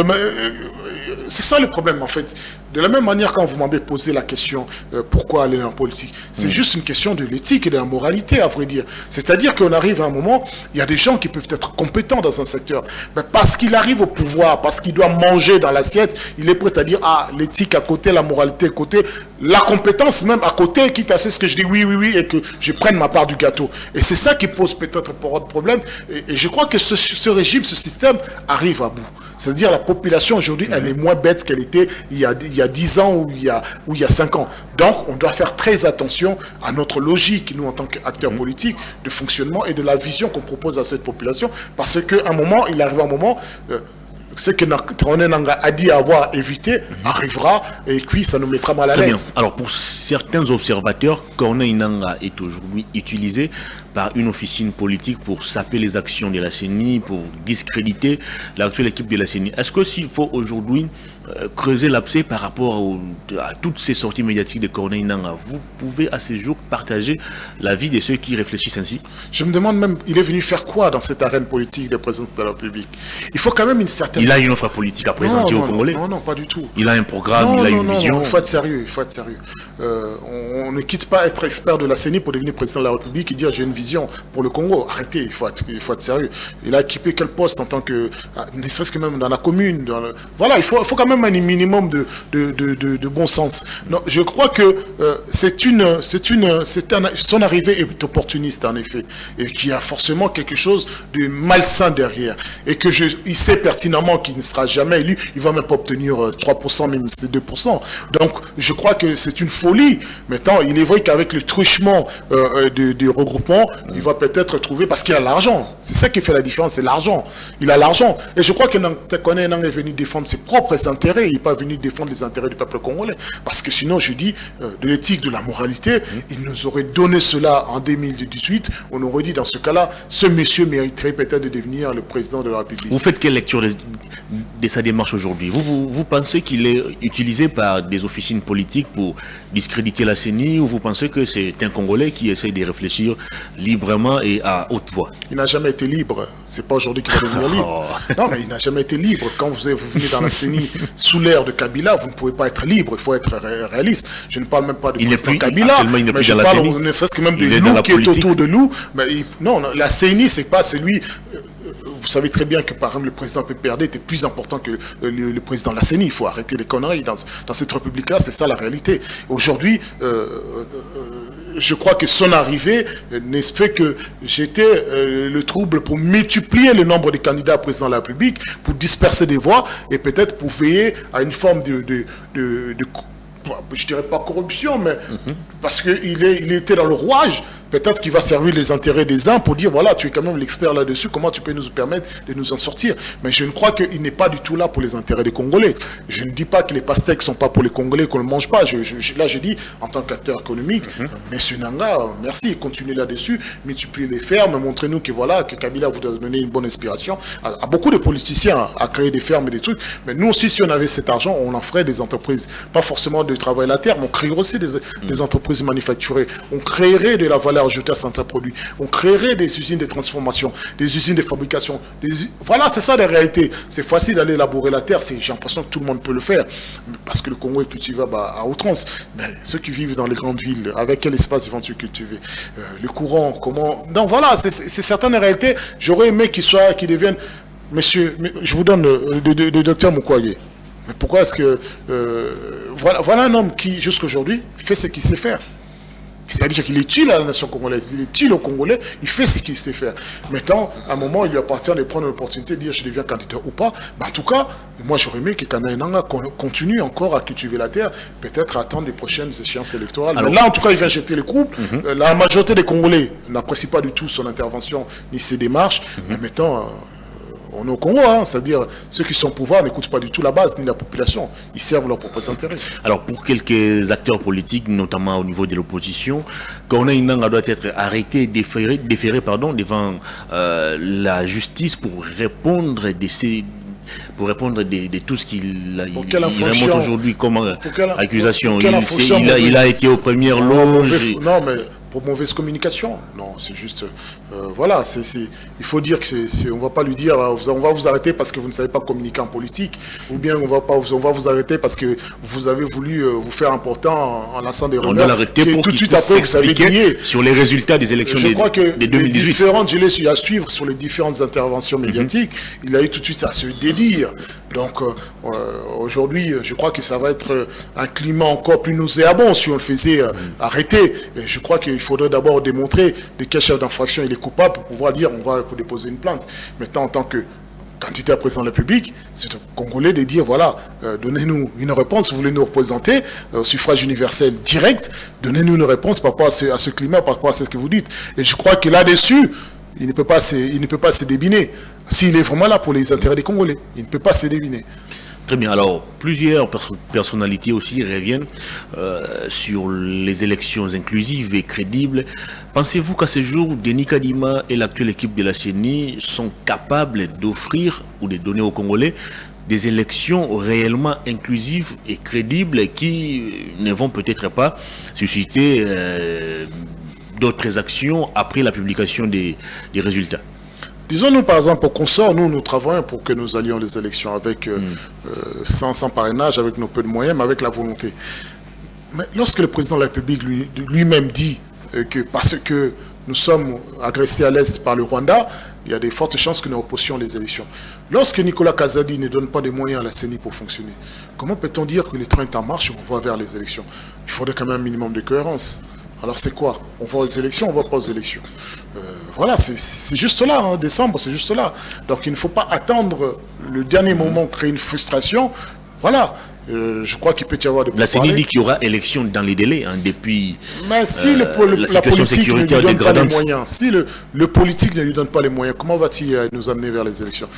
Speaker 2: C'est ça le problème en fait. De la même manière, quand vous m'avez posé la question pourquoi aller en politique, c'est juste une question de l'éthique et de la moralité, à vrai dire. C'est-à-dire qu'on arrive à un moment, il y a des gens qui peuvent être compétents dans un secteur, mais parce qu'il arrive au pouvoir, parce qu'il doit manger dans l'assiette, il est prêt à dire l'éthique à côté, la moralité à côté, la compétence même à côté, quitte à ce que je dis oui, et que je prenne ma part du gâteau. Et c'est ça qui pose peut-être problème. Et je crois que ce régime, ce système arrive à bout. C'est-à-dire la population aujourd'hui, elle est moins bête qu'elle était il y a 10 ans ou il y a 5 ans. Donc, on doit faire très attention à notre logique, nous, en tant qu'acteurs politiques, de fonctionnement et de la vision qu'on propose à cette population. Parce qu'à un moment, il arrive un moment... ce que Corneille Nangaa a dit avoir évité arrivera et puis ça nous mettra mal à l'aise.
Speaker 1: Alors pour certains observateurs, Corneille Nangaa est aujourd'hui utilisé par une officine politique pour saper les actions de la CENI, pour discréditer l'actuelle équipe de la CENI. Est-ce que s'il faut aujourd'hui creuser l'abcès par rapport à toutes ces sorties médiatiques de Corneille Nangaa, vous pouvez à ce jour partager l'avis de ceux qui réfléchissent ainsi?
Speaker 2: Je me demande même, il est venu faire quoi dans cette arène politique de présidence de la République? Il faut quand même une certaine...
Speaker 1: Il a une offre politique à présenter aux Congolais?
Speaker 2: Non, pas du tout.
Speaker 1: Il a un programme, il a une vision.
Speaker 2: Non, il faut être sérieux, on ne quitte pas être expert de la CENI pour devenir président de la République et dire j'ai une vision pour le Congo. Arrêtez, il faut être sérieux. Il a occupé quel poste en tant que... ne serait-ce que même dans la commune. Voilà, il faut quand même un minimum de bon sens. Non, je crois que son arrivée est opportuniste en effet, et qu'il y a forcément quelque chose de malsain derrière, et que il sait pertinemment qu'il ne sera jamais élu, il va même pas obtenir 3%, même c'est 2%. Donc je crois que c'est une folie. Maintenant, il est vrai qu'avec le truchement du regroupement, il va peut-être trouver, parce qu'il a l'argent. C'est ça qui fait la différence, c'est l'argent. Il a l'argent. Et je crois que Corneille Nangaa est venu défendre ses propres intérêts, il n'est pas venu défendre les intérêts du peuple congolais. Parce que sinon, je dis, de l'éthique, de la moralité, il nous aurait donné cela en 2018, on aurait dit dans ce cas-là, ce monsieur mériterait peut-être de devenir le président de la République.
Speaker 1: Vous faites quelle lecture de sa démarche aujourd'hui? Vous pensez qu'il est utilisé par des officines politiques pour discréditer la CENI, ou vous pensez que c'est un Congolais qui essaie de réfléchir librement et à haute voix.
Speaker 2: Il n'a jamais été libre. C'est pas aujourd'hui qu'il va devenir libre. Non, mais il n'a jamais été libre. Quand vous venez dans la CENI sous l'ère de Kabila, vous ne pouvez pas être libre. Il faut être réaliste. Je ne parle même pas de président Kabila, mais je parle ne serait-ce que même de Lou qui est autour de Lou. Mais non, la CENI, c'est pas celui. Vous savez très bien que par exemple le président PPRD était plus important que le président de la CENI. Il faut arrêter les conneries. Dans cette république-là, c'est ça la réalité. Aujourd'hui, je crois que son arrivée ne fait que jeter le trouble pour multiplier le nombre de candidats à président de la République, pour disperser des voix et peut-être pour veiller à une forme de je dirais pas corruption, mais parce qu'il était dans le rouage. Peut-être qu'il va servir les intérêts des uns pour dire, voilà, tu es quand même l'expert là-dessus, comment tu peux nous permettre de nous en sortir. Mais je ne crois qu'il n'est pas du tout là pour les intérêts des Congolais. Je ne dis pas que les pastèques ne sont pas pour les Congolais, qu'on ne mange pas. Là, je dis, en tant qu'acteur économique, Monsieur Nanga, merci, continuez là-dessus, multipliez les fermes, montrez-nous que voilà, que Kabila vous a donné une bonne inspiration à beaucoup de politiciens à créer des fermes et des trucs. Mais nous aussi, si on avait cet argent, on en ferait des entreprises, pas forcément de travail la terre, mais on créerait aussi des entreprises manufacturées. On créerait de la valeur ajoutée à certains produits. On créerait des usines de transformation, des usines de fabrication. Voilà, c'est ça la réalité. C'est facile d'aller élaborer la terre. J'ai l'impression que tout le monde peut le faire. Parce que le Congo est cultivable à outrance. Mais ceux qui vivent dans les grandes villes, avec quel espace ils vont-ils cultiver? Le courant, comment... Donc voilà, c'est certaines réalités. J'aurais aimé qu'ils deviennent... Monsieur, je vous donne le docteur Mukwege. Mais pourquoi est-ce que... voilà un homme qui, jusqu'aujourd'hui, fait ce qu'il sait faire. C'est-à-dire qu'il est utile à la nation congolaise, il est utile aux Congolais, il fait ce qu'il sait faire. Maintenant, à un moment, il lui appartient de prendre l'opportunité de dire je deviens candidat ou pas. Mais en tout cas, moi j'aurais aimé que Kanaï Nanga continue encore à cultiver la terre, peut-être à attendre les prochaines échéances électorales. Alors, mais là, en tout cas, il vient jeter les coups. La majorité des Congolais n'apprécient pas du tout son intervention ni ses démarches. Mais maintenant... on est au Congo, hein, c'est-à-dire ceux qui sont au pouvoir n'écoutent pas du tout la base ni la population, ils servent leurs propres intérêts. Alors pour quelques acteurs politiques, notamment au niveau de l'opposition, Corneille Nangaa doit être arrêté, déféré devant la justice pour répondre de tout ce qu'il remonte aujourd'hui comme accusation. Il a été aux premières loges. Non, mais pour mauvaise communication. Non, c'est juste... voilà, il faut dire que on va pas lui dire on va vous arrêter parce que vous ne savez pas communiquer en politique, ou bien on va vous arrêter parce que vous avez voulu vous faire important en lançant des rumeurs. On doit l'arrêter pour tout de suite après vous avez nié sur les résultats des élections de 2018. Il a suivre sur les différentes interventions médiatiques, il a eu tout de suite à se dédire. Donc aujourd'hui, je crois que ça va être un climat encore plus nauséabond si on le faisait arrêter. Et je crois qu'il faudrait d'abord démontrer de quel chef d'infraction il est coupable pour pouvoir dire on va déposer une plainte. Maintenant, en tant que candidat à président de la République, c'est aux Congolais de dire voilà, donnez-nous une réponse, vous voulez nous représenter au suffrage universel direct, donnez-nous une réponse par rapport à ce climat, par rapport à ce que vous dites. Et je crois que là-dessus, il ne peut pas se débiner. S'il est vraiment là pour les intérêts des Congolais, il ne peut pas se débiner. Très bien. Alors, plusieurs personnalités aussi reviennent sur les élections inclusives et crédibles. Pensez-vous qu'à ce jour, Denis Kadima et l'actuelle équipe de la CENI sont capables d'offrir ou de donner aux Congolais des élections réellement inclusives et crédibles qui ne vont peut-être pas susciter d'autres actions après la publication des résultats? Disons-nous par exemple au consort, nous travaillons pour que nous allions les élections avec sans parrainage, avec nos peu de moyens, mais avec la volonté. Mais lorsque le président de la République lui-même dit que parce que nous sommes agressés à l'Est par le Rwanda, il y a de fortes chances que nous repoussions les élections. Lorsque Nicolas Kazadi ne donne pas de moyens à la CENI pour fonctionner, comment peut-on dire que le train est en marche et on va vers les élections? Il faudrait quand même un minimum de cohérence. Alors c'est quoi? On va aux élections, on va pas aux élections. Voilà, c'est juste là, hein, décembre, c'est juste là. Donc il ne faut pas attendre le dernier moment, créer une frustration. Voilà, je crois qu'il peut y avoir de... La CENI dit qu'il y aura élection dans les délais, hein, depuis mais si la politique ne lui donne pas les moyens, si le politique ne lui donne pas les moyens, comment va-t-il nous amener vers les élections?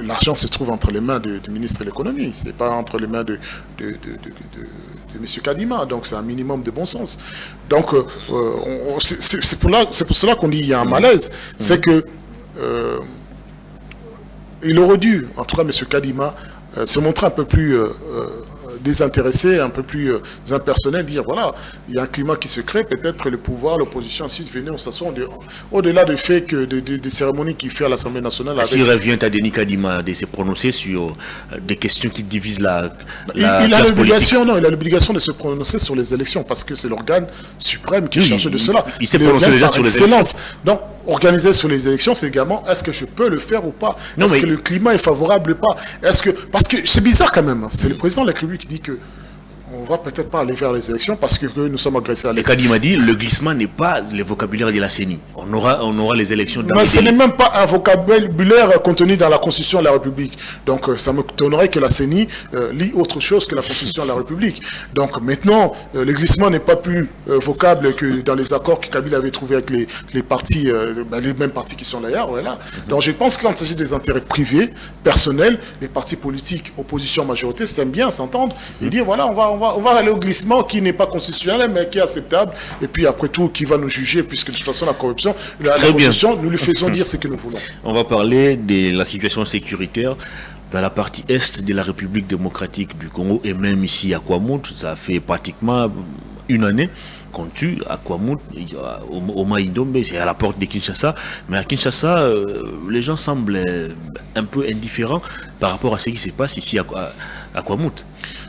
Speaker 2: L'argent se trouve entre les mains du ministre de l'économie, c'est pas entre les mains de M. Kadima, donc c'est un minimum de bon sens. Donc c'est pour cela qu'on dit qu'il y a un malaise, c'est que il aurait dû, en tout cas M. Kadima, se montrer un peu plus désintéressé, un peu plus impersonnel, dire voilà, il y a un climat qui se crée, peut-être le pouvoir, l'opposition, ensuite venez, on s'assoit, au-delà du fait que des cérémonies qu'il fait à l'Assemblée nationale.
Speaker 1: S'il revient à Denis Kadima de se prononcer sur des questions qui divisent
Speaker 2: il a l'obligation de se prononcer sur les élections parce que c'est l'organe suprême qui est chargé de cela.
Speaker 1: Il s'est prononcé déjà sur les élections.
Speaker 2: Donc, organiser sur les élections, c'est également est-ce que je peux le faire ou pas? Est-ce que le climat est favorable ou pas? Parce que c'est bizarre quand même. C'est le président de la République qui dit que on va peut-être pas aller vers les élections parce que nous sommes agressés à l'Est.
Speaker 1: Kadim a dit le glissement n'est pas le vocabulaire de la CENI. On aura les élections dans
Speaker 2: mais ce n'est même pas un vocabulaire contenu dans la Constitution de la République. Donc ça me étonnerait que la CENI lit autre chose que la Constitution de la République. Donc maintenant, le glissement n'est pas plus vocable que dans les accords que Kabila avait trouvés avec les partis, les mêmes partis qui sont d'ailleurs. Voilà. Donc je pense que quand il s'agit des intérêts privés, personnels, les partis politiques, opposition, majorité, s'aiment bien s'entendre et dire voilà, on va aller au glissement qui n'est pas constitutionnel mais qui est acceptable. Et puis après tout, qui va nous juger puisque de toute façon la corruption, la corruption, nous lui faisons dire ce que nous voulons.
Speaker 1: On va parler de la situation sécuritaire dans la partie est de la République démocratique du Congo et même ici à Kwamut. Ça fait pratiquement une année qu'on tue à Kwamut, au Maïdombe, c'est à la porte de Kinshasa. Mais à Kinshasa, les gens semblent un peu indifférents par rapport à ce qui se passe ici à Kwamut.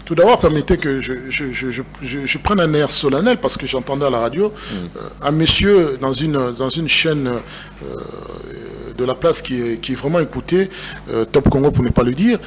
Speaker 2: Tout d'abord, permettez que je prenne un air solennel parce que j'entendais à la radio un monsieur dans une chaîne de la place qui est vraiment écouté, Top Congo pour ne pas le dire,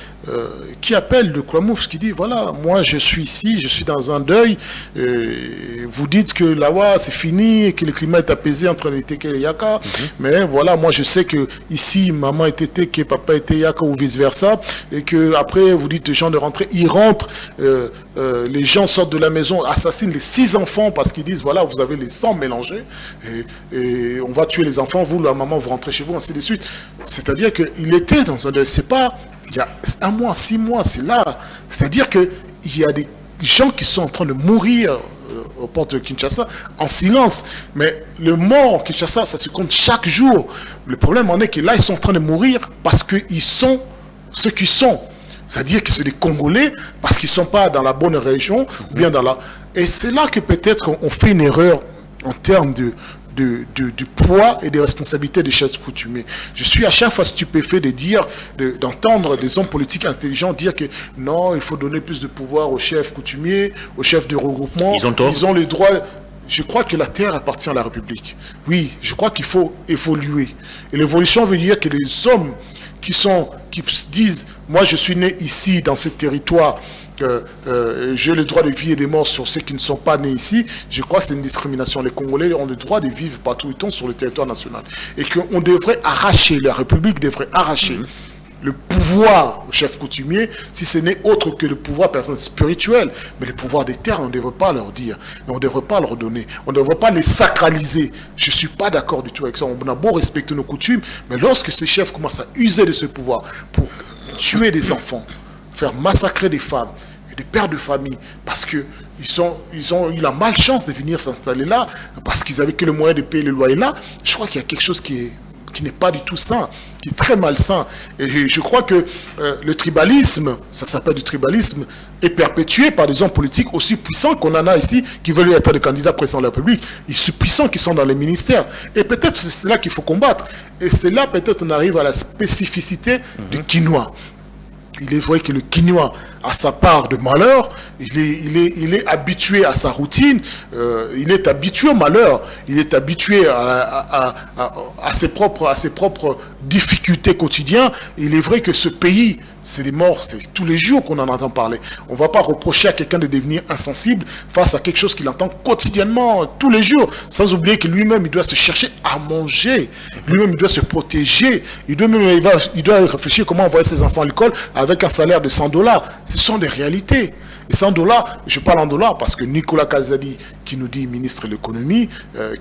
Speaker 2: qui appelle de Kwamouf, qui dit voilà, moi je suis ici, je suis dans un deuil, vous dites que là-bas c'est fini, et que le climat est apaisé entre les Teke et les Yaka, mais voilà, moi je sais que ici maman était Teke, papa était Yaka ou vice versa, et que après vous dites aux gens de rentrer, ils rentrent, les gens sortent de la maison, assassinent les 6 enfants parce qu'ils disent voilà, vous avez les sangs mélangés, et on va tuer les enfants, vous la maman vous rentrez chez vous, ainsi de suite. C'est-à-dire qu'il était dans un deuil, c'est pas il y a 1 mois, 6 mois, c'est là. C'est-à-dire qu'il y a des gens qui sont en train de mourir aux portes de Kinshasa en silence. Mais le mort Kinshasa, ça se compte chaque jour. Le problème en est que là, ils sont en train de mourir parce qu'ils sont ce qu'ils sont. C'est-à-dire que c'est des Congolais parce qu'ils ne sont pas dans la bonne région, ou bien dans la... Et c'est là que peut-être on fait une erreur en termes du poids et des responsabilités des chefs coutumiers. Je suis à chaque fois stupéfait d'entendre des hommes politiques intelligents dire que non, il faut donner plus de pouvoir aux chefs coutumiers, aux chefs de regroupement. Ils ont les droits. Je crois que la terre appartient à la République. Oui, je crois qu'il faut évoluer. Et l'évolution veut dire que les hommes qui disent moi je suis né ici dans ce territoire, j'ai le droit de vie et de mort sur ceux qui ne sont pas nés ici, je crois que c'est une discrimination. Les Congolais ont le droit de vivre partout où ils sont sur le territoire national. Et qu'on devrait arracher, la République devrait arracher le pouvoir au chef coutumier, si ce n'est autre que le pouvoir personnel spirituel. Mais le pouvoir des terres, on ne devrait pas leur dire, on ne devrait pas leur donner, on ne devrait pas les sacraliser. Je ne suis pas d'accord du tout avec ça. On a beau respecter nos coutumes, mais lorsque ces chefs commencent à user de ce pouvoir pour tuer des enfants, faire massacrer des femmes, des pères de famille, parce qu'ils ont eu la malchance de venir s'installer là, parce qu'ils avaient que le moyen de payer le loyer là, je crois qu'il y a quelque chose qui n'est pas du tout sain, qui est très malsain. Et je crois que le tribalisme, ça s'appelle du tribalisme, est perpétué par des hommes politiques aussi puissants qu'on en a ici, qui veulent être des candidats présidents de la République, ils sont puissants qui sont dans les ministères. Et peut-être c'est là qu'il faut combattre. Et c'est là peut-être on arrive à la spécificité du quinoa. Il est vrai que le quinoa a sa part de malheur, il est habitué à sa routine, il est habitué au malheur, il est habitué à ses propres difficultés quotidiennes. Il est vrai que ce pays, c'est des morts, c'est tous les jours qu'on en entend parler. On ne va pas reprocher à quelqu'un de devenir insensible face à quelque chose qu'il entend quotidiennement, tous les jours, sans oublier que lui-même, il doit se chercher à manger, lui-même, il doit se protéger, il doit réfléchir comment envoyer ses enfants à l'école avec un salaire de $100. Ce sont des réalités. Et $100, je parle en dollars parce que Nicolas Kazadi, qui nous dit ministre de l'économie,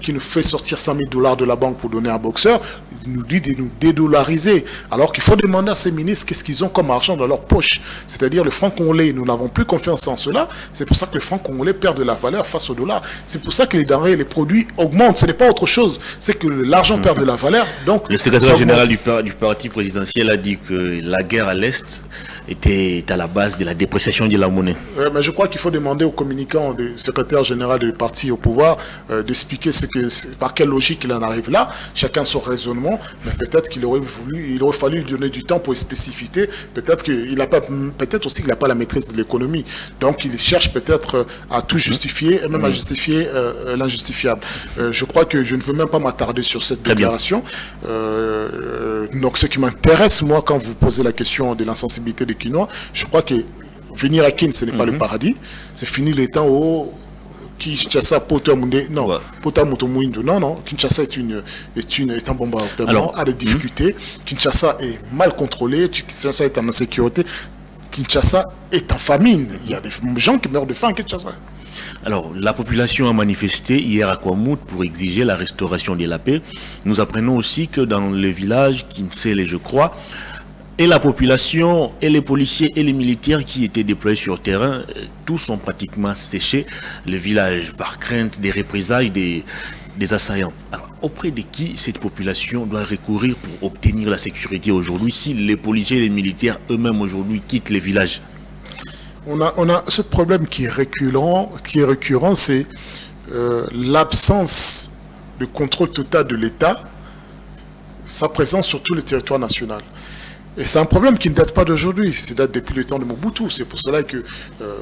Speaker 2: qui nous fait sortir $100 000 de la banque pour donner à un boxeur, il nous dit de nous dédollariser. Alors qu'il faut demander à ces ministres qu'est-ce qu'ils ont comme argent dans leur poche. C'est-à-dire le franc congolais, nous n'avons plus confiance en cela. C'est pour ça que le franc congolais perd de la valeur face au dollar. C'est pour ça que les denrées, les produits augmentent. Ce n'est pas autre chose. C'est que l'argent perd de la valeur. Donc,
Speaker 1: le secrétaire général du parti présidentiel a dit que la guerre à l'Est
Speaker 2: était
Speaker 1: à la base de la dépréciation de la monnaie.
Speaker 2: Mais je crois qu'il faut demander aux communicants du secrétaire général du parti au pouvoir d'expliquer par quelle logique il en arrive là. Chacun son raisonnement, mais peut-être qu'il aurait fallu lui donner du temps pour spécifier. Peut-être aussi qu'il n'a pas la maîtrise de l'économie. Donc il cherche peut-être à tout justifier et même à justifier l'injustifiable. Je crois que je ne veux même pas m'attarder sur cette déclaration. Donc ce qui m'intéresse, moi, quand vous posez la question de l'insensibilité des Kinois, je crois que venir à Kin, ce n'est pas le paradis. C'est fini les temps où Kinshasa non, Kinshasa est un bombardement, a des difficultés. Kinshasa est mal contrôlé, Kinshasa est en insécurité, Kinshasa est en famine. Il y a des gens qui meurent de faim à Kinshasa.
Speaker 1: Alors, la population a manifesté hier à Kwamout pour exiger la restauration de la paix. Nous apprenons aussi que dans le village Kinsele, je crois, et la population, et les policiers, et les militaires qui étaient déployés sur terrain, tous ont pratiquement séché le village par crainte des représailles des assaillants. Alors, auprès de qui cette population doit recourir pour obtenir la sécurité aujourd'hui si les policiers et les militaires eux-mêmes aujourd'hui quittent les villages?
Speaker 2: On a ce problème qui est récurrent, c'est l'absence de contrôle total de l'État, sa présence sur tout le territoire national. Et c'est un problème qui ne date pas d'aujourd'hui, c'est date depuis le temps de Mobutu. C'est pour cela que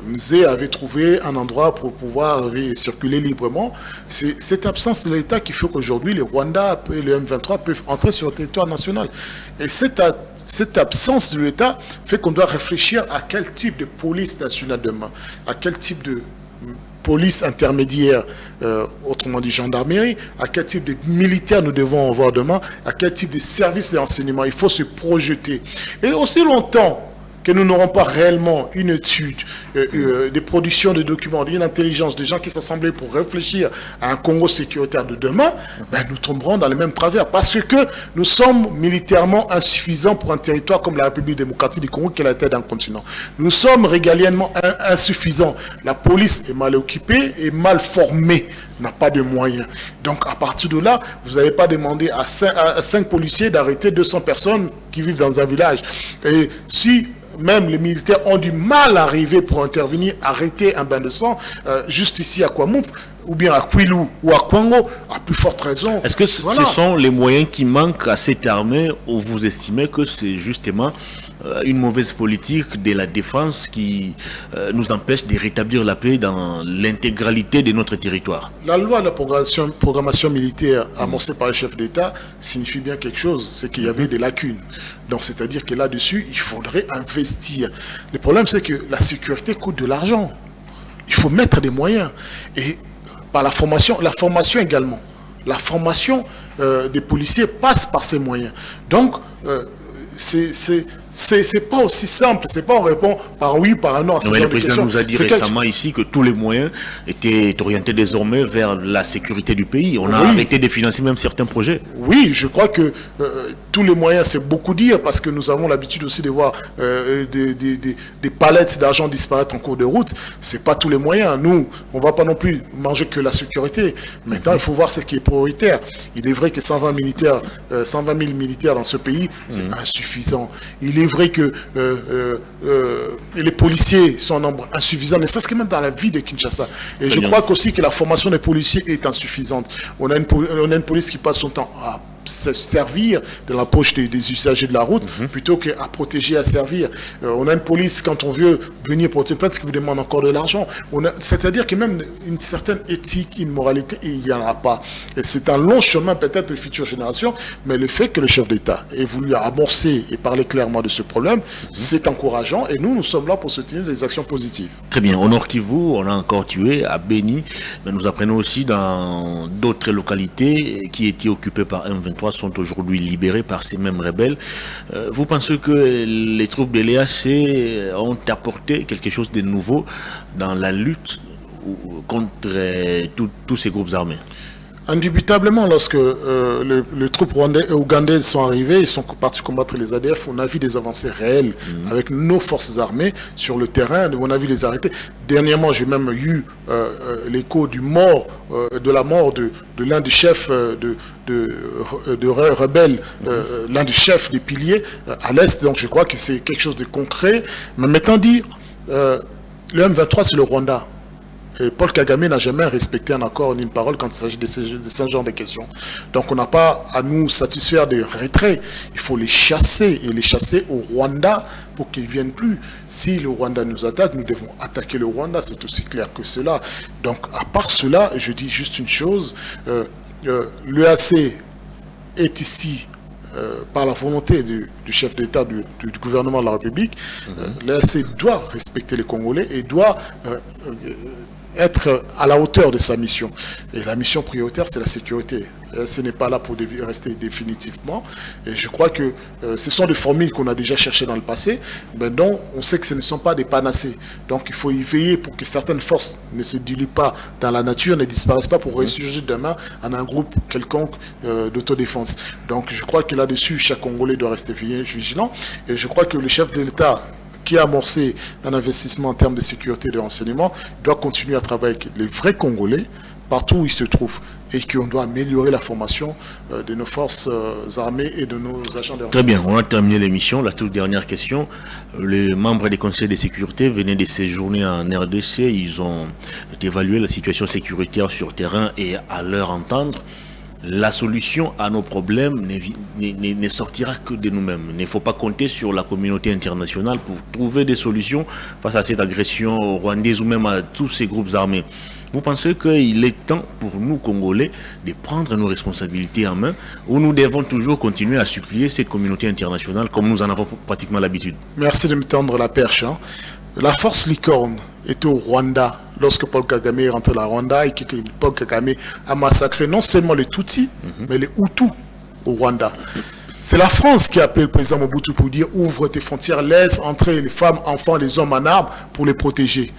Speaker 2: Mzee avait trouvé un endroit pour pouvoir circuler librement. C'est cette absence de l'État qui fait qu'aujourd'hui, les Rwandais et le M23 peuvent entrer sur le territoire national. Et cette absence de l'État fait qu'on doit réfléchir à quel type de police nationale demain, à quel type de police intermédiaire, autrement dit gendarmerie, à quel type de militaires nous devons avoir demain, à quel type de services de renseignement. Il faut se projeter. Et aussi longtemps que nous n'aurons pas réellement une étude, des productions de documents, une intelligence, des gens qui s'assemblaient pour réfléchir à un Congo sécuritaire de demain, nous tomberons dans les mêmes travers. Parce que nous sommes militairement insuffisants pour un territoire comme la République démocratique du Congo, qui est la tête d'un continent. Nous sommes régaliennement insuffisants. La police est mal occupée et mal formée, n'a pas de moyens. Donc à partir de là, vous n'allez pas demander à 5 policiers d'arrêter 200 personnes qui vivent dans un village. Et si même les militaires ont du mal à arriver pour intervenir, arrêter un bain de sang, juste ici à Kwamouf, ou bien à Kwilu ou à Kwango, à plus forte raison.
Speaker 1: Est-ce que ce sont les moyens qui manquent à cette armée, ou vous estimez que c'est justement une mauvaise politique de la défense qui nous empêche de rétablir la paix dans l'intégralité de notre territoire?
Speaker 2: La loi de la programmation militaire amorcée par le chef d'État signifie bien quelque chose, c'est qu'il y avait des lacunes. Donc c'est-à-dire que là-dessus, il faudrait investir. Le problème, c'est que la sécurité coûte de l'argent. Il faut mettre des moyens. Et par la formation également. La formation des policiers passe par ces moyens. Donc, c'est pas aussi simple, c'est pas on répond par oui, par un non.
Speaker 1: Mais le président nous a dit récemment ici que tous les moyens étaient orientés désormais vers la sécurité du pays. On a arrêté de financer même certains projets.
Speaker 2: Oui, je crois que tous les moyens, c'est beaucoup dire, parce que nous avons l'habitude aussi de voir des palettes d'argent disparaître en cours de route. C'est pas tous les moyens. Nous, on va pas non plus manger que la sécurité. Maintenant, il faut voir ce qui est prioritaire. Il est vrai que 120 000 militaires dans ce pays, c'est insuffisant. Il est vrai que les policiers sont en nombre insuffisant, mais ça c'est même dans la vie de Kinshasa. Et je crois aussi que la formation des policiers est insuffisante. On a une police qui passe son temps à se servir de la poche des usagers de la route plutôt qu'à protéger, à servir. On a une police, quand on veut venir porter plainte, qui vous demande encore de l'argent. C'est-à-dire que même une certaine éthique, une moralité, il n'y en a pas. Et c'est un long chemin peut-être de futures générations, mais le fait que le chef d'État ait voulu amorcer et parler clairement de ce problème, c'est encourageant, et nous sommes là pour soutenir des actions positives.
Speaker 1: Très bien. Au Nord Kivu, on a encore tué à Beni, mais nous apprenons aussi dans d'autres localités qui étaient occupées par M23 sont aujourd'hui libérés par ces mêmes rebelles. Vous pensez que les troupes de l'EAC ont apporté quelque chose de nouveau dans la lutte contre tous ces groupes armés?
Speaker 2: Indubitablement, lorsque les troupes ougandaises sont arrivées, ils sont partis combattre les ADF, on a vu des avancées réelles avec nos forces armées sur le terrain, on a vu les arrêter. Dernièrement, j'ai même eu l'écho de la mort de l'un des chefs de rebelles, l'un des chefs des piliers à l'Est, donc je crois que c'est quelque chose de concret. Mais maintenant dire, le M23 c'est le Rwanda. Et Paul Kagame n'a jamais respecté un accord ni une parole quand il s'agit de ce genre de questions. Donc on n'a pas à nous satisfaire des retraits. Il faut les chasser et les chasser au Rwanda pour qu'ils ne viennent plus. Si le Rwanda nous attaque, nous devons attaquer le Rwanda. C'est aussi clair que cela. Donc à part cela, je dis juste une chose. L'EAC est ici par la volonté du chef d'État du gouvernement de la République. L'EAC doit respecter les Congolais et doit être à la hauteur de sa mission. Et la mission prioritaire, c'est la sécurité. Ce n'est pas là pour rester définitivement. Et je crois que ce sont des formules qu'on a déjà cherchées dans le passé, mais dont on sait que ce ne sont pas des panacées. Donc il faut y veiller pour que certaines forces ne se diluent pas dans la nature, ne disparaissent pas pour ressurgir demain en un groupe quelconque d'autodéfense. Donc je crois que là-dessus, chaque Congolais doit rester vigilant. Et je crois que le chef de l'État, qui a amorcé un investissement en termes de sécurité et de renseignement, doit continuer à travailler avec les vrais Congolais partout où ils se trouvent et qu'on doit améliorer la formation de nos forces armées et de nos agents de renseignement.
Speaker 1: Très bien, on a terminé l'émission. La toute dernière question. Les membres des conseils de sécurité venaient de séjourner en RDC. Ils ont évalué la situation sécuritaire sur terrain et à leur entendre, la solution à nos problèmes ne sortira que de nous-mêmes. Il ne faut pas compter sur la communauté internationale pour trouver des solutions face à cette agression rwandaise ou même à tous ces groupes armés. Vous pensez qu'il est temps pour nous, Congolais, de prendre nos responsabilités en main ou nous devons toujours continuer à supplier cette communauté internationale comme nous en avons pratiquement l'habitude?
Speaker 2: Merci de me tendre la perche. La force licorne était au Rwanda lorsque Paul Kagame est rentré au Rwanda et que Paul Kagame a massacré non seulement les Tutsis, mais les Hutus au Rwanda. C'est la France qui a appelé le président Mobutu pour dire ouvre tes frontières, laisse entrer les femmes, enfants, les hommes en armes pour les protéger.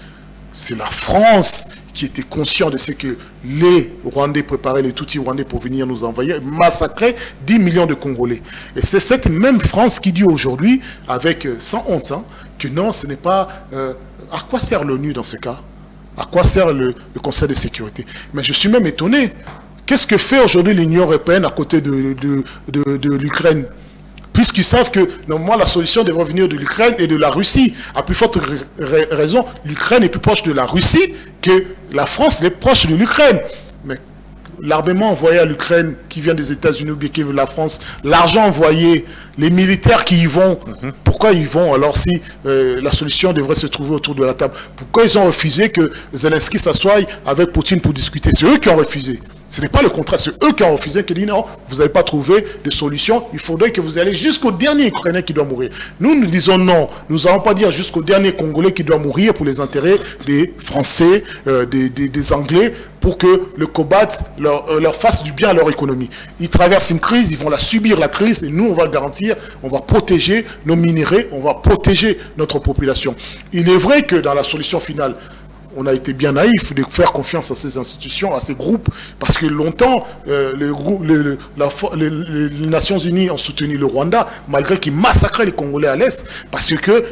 Speaker 2: C'est la France qui était conscient de ce que les Rwandais préparaient, les Tutsis Rwandais pour venir nous envahir, massacrer 10 millions de Congolais. Et c'est cette même France qui dit aujourd'hui, avec sans honte, que non, ce n'est pas... à quoi sert l'ONU dans ce cas? À quoi sert le Conseil de sécurité? Mais je suis même étonné. Qu'est-ce que fait aujourd'hui l'Union européenne à côté de l'Ukraine? Puisqu'ils savent que normalement la solution devrait venir de l'Ukraine et de la Russie. À plus forte raison, l'Ukraine est plus proche de la Russie que la France est proche de l'Ukraine. Mais l'armement envoyé à l'Ukraine qui vient des États-Unis ou bien qui vient de la France, l'argent envoyé, les militaires qui y vont, pourquoi ils vont alors si la solution devrait se trouver autour de la table? Pourquoi ils ont refusé que Zelensky s'assoie avec Poutine pour discuter? C'est eux qui ont refusé. Ce n'est pas le contraire, c'est eux qui ont refusé, qui disent non, vous n'avez pas trouvé de solution, il faudrait que vous allez jusqu'au dernier Ukrainien qui doit mourir. Nous disons non, nous n'allons pas dire jusqu'au dernier Congolais qui doit mourir pour les intérêts des Français, des Anglais, pour que le combat leur fasse du bien à leur économie. Ils traversent une crise, ils vont la subir la crise, et nous on va le garantir, on va protéger nos minéraux, on va protéger notre population. Il est vrai que dans la solution finale, on a été bien naïf de faire confiance à ces institutions, à ces groupes, parce que longtemps, les Nations Unies ont soutenu le Rwanda, malgré qu'ils massacraient les Congolais à l'Est, parce que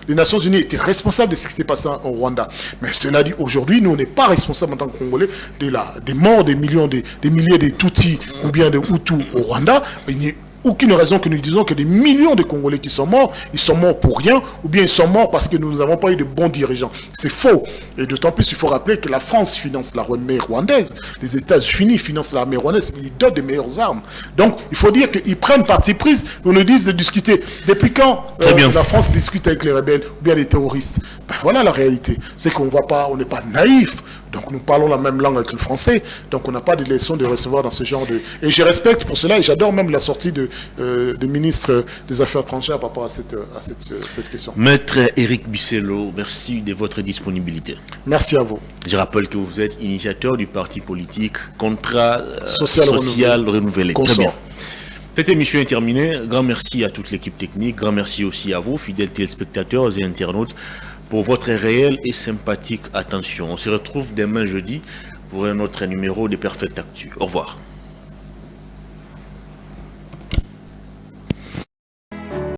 Speaker 2: les Nations Unies étaient responsables de ce qui s'était passé au Rwanda. Mais cela dit, aujourd'hui, nous, on n'est pas responsables en tant que Congolais des morts, des milliers de Tutsis ou bien de Hutus au Rwanda. Il n'y a aucune raison que nous disons que des millions de Congolais qui sont morts, ils sont morts pour rien, ou bien ils sont morts parce que nous n'avons pas eu de bons dirigeants. C'est faux. Et d'autant plus, il faut rappeler que la France finance l'armée rwandaise, les États-Unis financent l'armée rwandaise, ils donnent des meilleures armes. Donc, il faut dire qu'ils prennent parti prise, on nous dit de discuter. Depuis quand la France discute avec les rebelles ou bien les terroristes? Ben voilà la réalité. C'est qu'on on n'est pas naïf. Donc nous parlons la même langue avec le français, donc on n'a pas de leçons de recevoir dans ce genre de... Et je respecte pour cela, et j'adore même la sortie de ministre des Affaires étrangères par rapport à cette question.
Speaker 1: Maître Éric Bisselot, merci de votre disponibilité.
Speaker 2: Merci à vous.
Speaker 1: Je rappelle que vous êtes initiateur du parti politique Contrat Social Renouvelé. Très bien. Cette émission est terminée. Grand merci à toute l'équipe technique, grand merci aussi à vous, fidèles téléspectateurs et internautes, pour votre réelle et sympathique attention. On se retrouve demain jeudi pour un autre numéro de Perfect Actu. Au revoir.